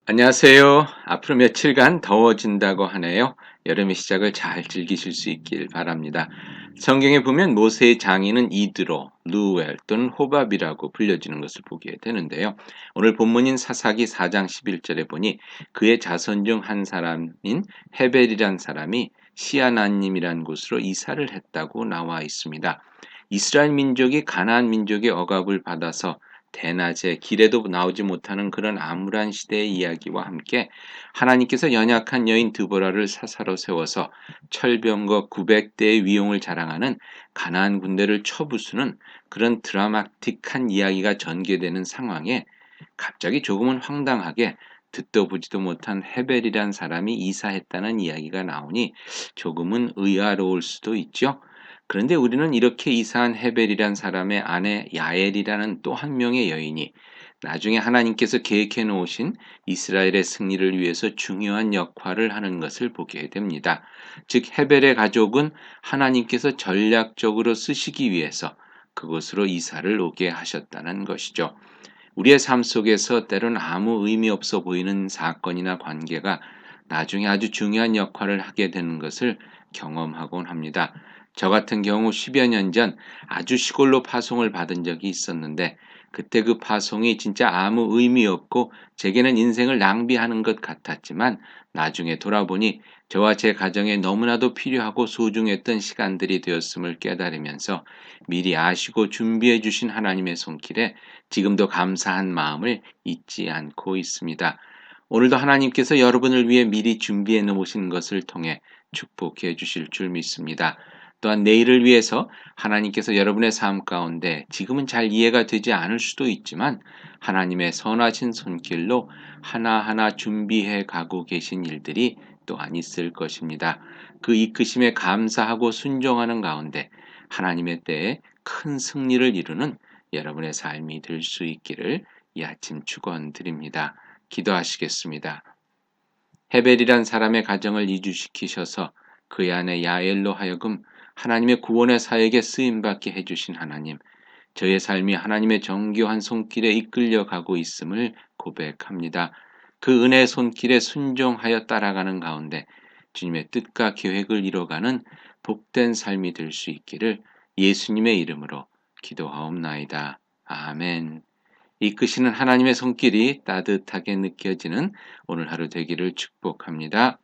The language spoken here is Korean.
안녕하세요. 앞으로 며칠간 더워진다고 하네요. 여름의 시작을 잘 즐기실 수 있길 바랍니다. 성경에 보면 모세의 장인은 이드로, 루엘 또는 호밥이라고 불려지는 것을 보게 되는데요. 오늘 본문인 사사기 4장 11절에 보니 그의 자손 중 한 사람인 헤벨이란 사람이 시아나님이란 곳으로 이사를 했다고 나와 있습니다. 이스라엘 민족이 가나안 민족의 억압을 받아서 대낮에 길에도 나오지 못하는 그런 암울한 시대의 이야기와 함께 하나님께서 연약한 여인 드보라를 사사로 세워서 철병거 900대의 위용을 자랑하는 가나안 군대를 쳐부수는 그런 드라마틱한 이야기가 전개되는 상황에 갑자기 조금은 황당하게 듣도 보지도 못한 헤벨이란 사람이 이사했다는 이야기가 나오니 조금은 의아로울 수도 있죠. 그런데 우리는 이렇게 이사한 헤벨이란 사람의 아내 야엘이라는 또 한 명의 여인이 나중에 하나님께서 계획해 놓으신 이스라엘의 승리를 위해서 중요한 역할을 하는 것을 보게 됩니다. 즉 헤벨의 가족은 하나님께서 전략적으로 쓰시기 위해서 그곳으로 이사를 오게 하셨다는 것이죠. 우리의 삶 속에서 때론 아무 의미 없어 보이는 사건이나 관계가 나중에 아주 중요한 역할을 하게 되는 것을 경험하곤 합니다. 저 같은 경우 10여 년 전 아주 시골로 파송을 받은 적이 있었는데 그때 그 파송이 진짜 아무 의미 없고 제게는 인생을 낭비하는 것 같았지만 나중에 돌아보니 저와 제 가정에 너무나도 필요하고 소중했던 시간들이 되었음을 깨달으면서 미리 아시고 준비해 주신 하나님의 손길에 지금도 감사한 마음을 잊지 않고 있습니다. 오늘도 하나님께서 여러분을 위해 미리 준비해 놓으신 것을 통해 축복해 주실 줄 믿습니다. 또한 내일을 위해서 하나님께서 여러분의 삶 가운데 지금은 잘 이해가 되지 않을 수도 있지만 하나님의 선하신 손길로 하나하나 준비해 가고 계신 일들이 또한 있을 것입니다. 그 이끄심에 감사하고 순종하는 가운데 하나님의 때에 큰 승리를 이루는 여러분의 삶이 될 수 있기를 이 아침 축원드립니다. 기도하시겠습니다. 헤벨이란 사람의 가정을 이주시키셔서 그의 아내 야엘로 하여금 하나님의 구원의 사역에 쓰임받게 해주신 하나님, 저의 삶이 하나님의 정교한 손길에 이끌려 가고 있음을 고백합니다. 그 은혜의 손길에 순종하여 따라가는 가운데 주님의 뜻과 계획을 이뤄가는 복된 삶이 될 수 있기를 예수님의 이름으로 기도하옵나이다. 아멘. 이끄시는 하나님의 손길이 따뜻하게 느껴지는 오늘 하루 되기를 축복합니다.